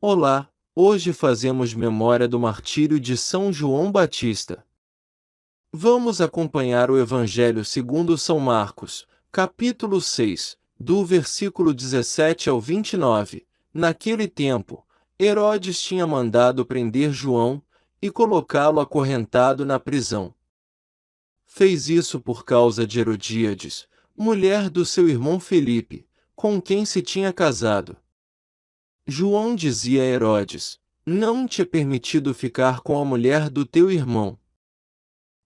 Olá, hoje fazemos memória do martírio de São João Batista. Vamos acompanhar o Evangelho segundo São Marcos, capítulo 6, do versículo 17 ao 29. Naquele tempo, Herodes tinha mandado prender João e colocá-lo acorrentado na prisão. Fez isso por causa de Herodíades, mulher do seu irmão Felipe, com quem se tinha casado. João dizia a Herodes: Não te é permitido ficar com a mulher do teu irmão.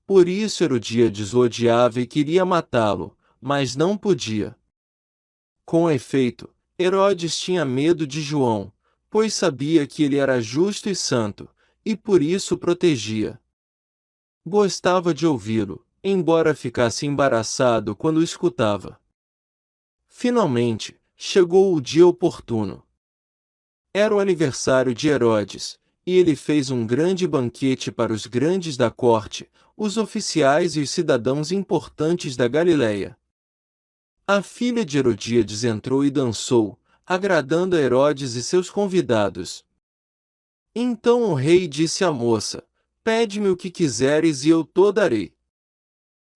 Por isso Herodíades o odiava e queria matá-lo, mas não podia. Com efeito, Herodes tinha medo de João, pois sabia que ele era justo e santo, e por isso o protegia. Gostava de ouvi-lo, embora ficasse embaraçado quando o escutava. Finalmente, chegou o dia oportuno. Era o aniversário de Herodes, e ele fez um grande banquete para os grandes da corte, os oficiais e os cidadãos importantes da Galiléia. A filha de Herodíades entrou e dançou, agradando a Herodes e seus convidados. Então o rei disse à moça: Pede-me o que quiseres e eu te darei.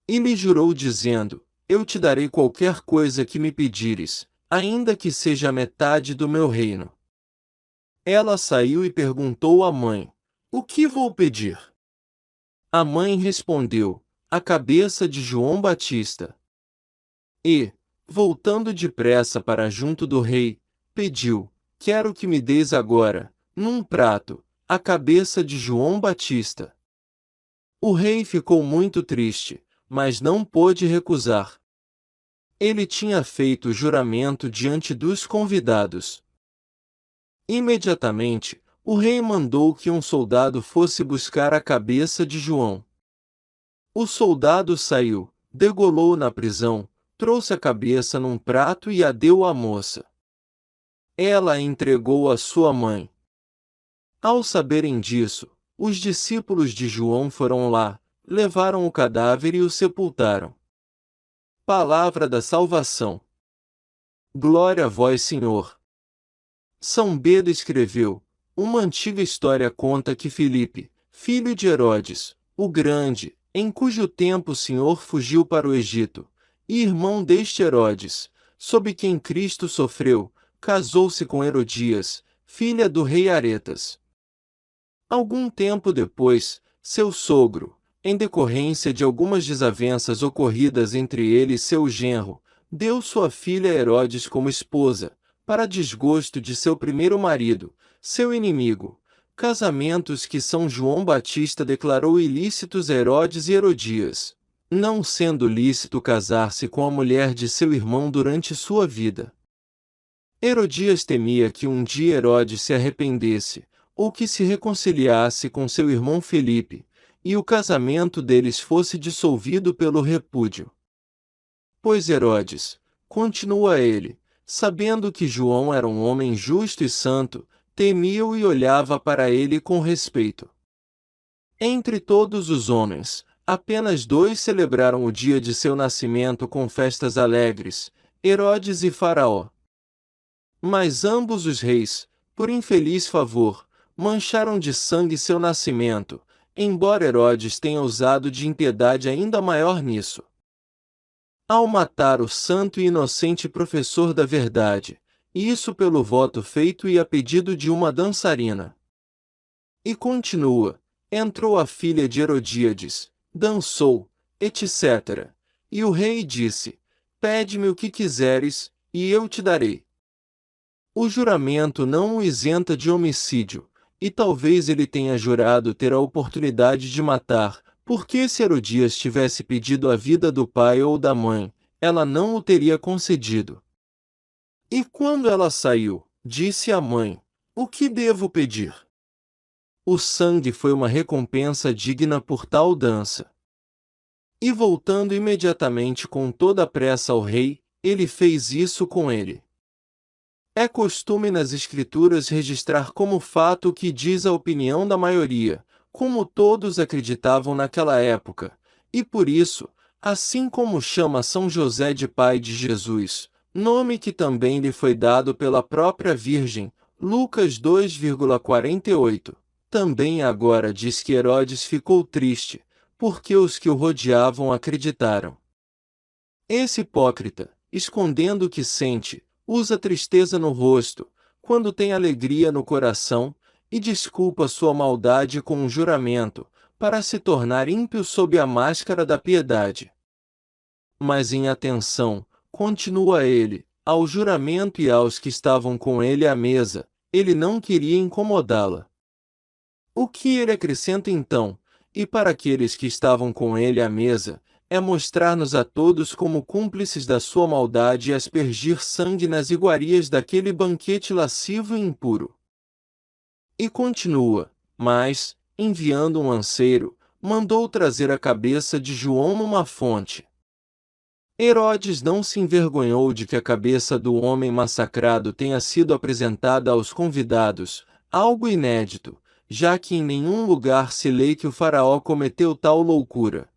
E lhe jurou dizendo: Eu te darei qualquer coisa que me pedires, ainda que seja a metade do meu reino. Ela saiu e perguntou à mãe: O que vou pedir? A mãe respondeu: A cabeça de João Batista. E, voltando depressa para junto do rei, pediu: Quero que me deis agora, num prato, a cabeça de João Batista. O rei ficou muito triste, mas não pôde recusar. Ele tinha feito o juramento diante dos convidados. Imediatamente, o rei mandou que um soldado fosse buscar a cabeça de João. O soldado saiu, degolou na prisão, trouxe a cabeça num prato e a deu à moça. Ela a entregou à sua mãe. Ao saberem disso, os discípulos de João foram lá, levaram o cadáver e o sepultaram. Palavra da salvação. Glória a vós, Senhor. São Beda escreveu: Uma antiga história conta que Filipe, filho de Herodes, o Grande, em cujo tempo o Senhor fugiu para o Egito, e irmão deste Herodes, sob quem Cristo sofreu, casou-se com Herodias, filha do rei Aretas. Algum tempo depois, seu sogro, em decorrência de algumas desavenças ocorridas entre ele e seu genro, deu sua filha a Herodes como esposa, para desgosto de seu primeiro marido, seu inimigo, casamentos que São João Batista declarou ilícitos a Herodes e Herodias, não sendo lícito casar-se com a mulher de seu irmão durante sua vida. Herodias temia que um dia Herodes se arrependesse, ou que se reconciliasse com seu irmão Felipe, e o casamento deles fosse dissolvido pelo repúdio. Pois Herodes, continua ele, sabendo que João era um homem justo e santo, temia-o e olhava para ele com respeito. Entre todos os homens, apenas 2 celebraram o dia de seu nascimento com festas alegres, Herodes e Faraó. Mas ambos os reis, por infeliz favor, mancharam de sangue seu nascimento, embora Herodes tenha usado de impiedade ainda maior nisso. Ao matar o santo e inocente professor da verdade, e isso pelo voto feito e a pedido de uma dançarina. E continua, entrou a filha de Herodíades, dançou, etc. E o rei disse: Pede-me o que quiseres, e eu te darei. O juramento não o isenta de homicídio, e talvez ele tenha jurado ter a oportunidade de matar, porque se Herodias tivesse pedido a vida do pai ou da mãe, ela não o teria concedido. E quando ela saiu, disse à mãe: O que devo pedir? O sangue foi uma recompensa digna por tal dança. E voltando imediatamente com toda a pressa ao rei, ele fez isso com ele. É costume nas Escrituras registrar como fato o que diz a opinião da maioria, como todos acreditavam naquela época, e por isso, assim como chama São José de pai de Jesus, nome que também lhe foi dado pela própria Virgem, Lucas 2,48. Também agora diz que Herodes ficou triste, porque os que o rodeavam acreditaram. Esse hipócrita, escondendo o que sente, usa tristeza no rosto, quando tem alegria no coração, e desculpa sua maldade com um juramento, para se tornar ímpio sob a máscara da piedade. Mas em atenção, continua ele, ao juramento e aos que estavam com ele à mesa, ele não queria incomodá-la. O que ele acrescenta então, e para aqueles que estavam com ele à mesa, é mostrar-nos a todos como cúmplices da sua maldade e aspergir sangue nas iguarias daquele banquete lascivo e impuro. E continua, mas, enviando um lanceiro, mandou trazer a cabeça de João numa fonte. Herodes não se envergonhou de que a cabeça do homem massacrado tenha sido apresentada aos convidados, algo inédito, já que em nenhum lugar se lê que o faraó cometeu tal loucura.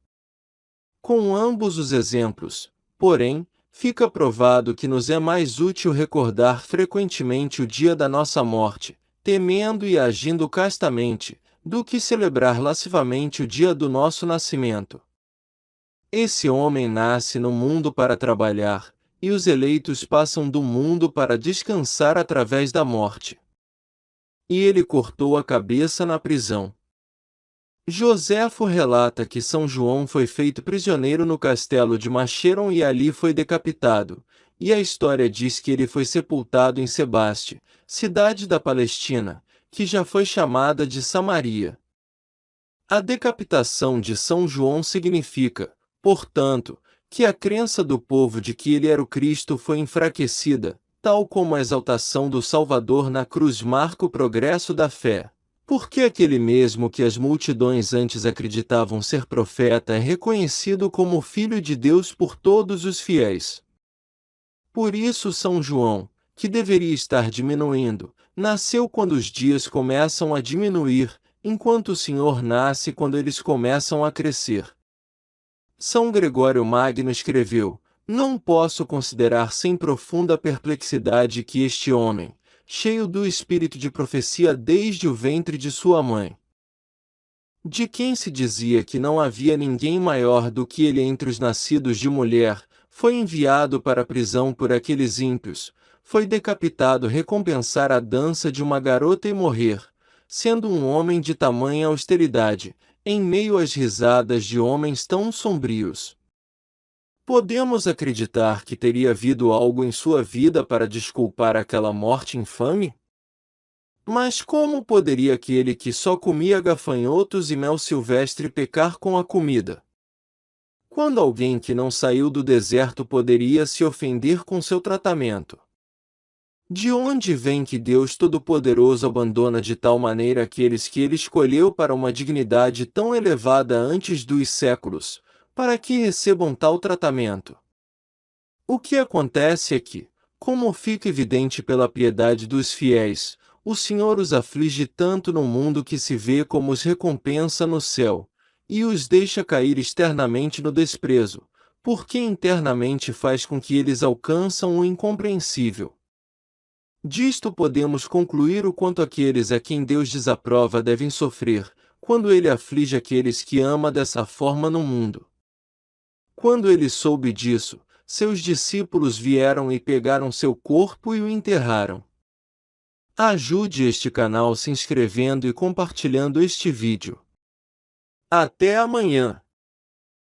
Com ambos os exemplos, porém, fica provado que nos é mais útil recordar frequentemente o dia da nossa morte, temendo e agindo castamente, do que celebrar lascivamente o dia do nosso nascimento. Esse homem nasce no mundo para trabalhar, e os eleitos passam do mundo para descansar através da morte. E ele cortou a cabeça na prisão. Joséfo relata que São João foi feito prisioneiro no castelo de Macheron e ali foi decapitado, e a história diz que ele foi sepultado em Sebaste, cidade da Palestina, que já foi chamada de Samaria. A decapitação de São João significa, portanto, que a crença do povo de que ele era o Cristo foi enfraquecida, tal como a exaltação do Salvador na cruz marca o progresso da fé. Porque aquele mesmo que as multidões antes acreditavam ser profeta é reconhecido como Filho de Deus por todos os fiéis. Por isso São João, que deveria estar diminuindo, nasceu quando os dias começam a diminuir, enquanto o Senhor nasce quando eles começam a crescer. São Gregório Magno escreveu: não posso considerar sem profunda perplexidade que este homem, cheio do espírito de profecia desde o ventre de sua mãe, de quem se dizia que não havia ninguém maior do que ele entre os nascidos de mulher, foi enviado para a prisão por aqueles ímpios, foi decapitado recompensar a dança de uma garota e morrer, sendo um homem de tamanha austeridade, em meio às risadas de homens tão sombrios. Podemos acreditar que teria havido algo em sua vida para desculpar aquela morte infame? Mas como poderia aquele que só comia gafanhotos e mel silvestre pecar com a comida? Quando alguém que não saiu do deserto poderia se ofender com seu tratamento? De onde vem que Deus Todo-Poderoso abandona de tal maneira aqueles que ele escolheu para uma dignidade tão elevada antes dos séculos, para que recebam tal tratamento? O que acontece é que, como fica evidente pela piedade dos fiéis, o Senhor os aflige tanto no mundo que se vê como os recompensa no céu, e os deixa cair externamente no desprezo, porque internamente faz com que eles alcançam o incompreensível. Disto podemos concluir o quanto aqueles a quem Deus desaprova devem sofrer, quando ele aflige aqueles que ama dessa forma no mundo. Quando ele soube disso, seus discípulos vieram e pegaram seu corpo e o enterraram. Ajude este canal se inscrevendo e compartilhando este vídeo. Até amanhã!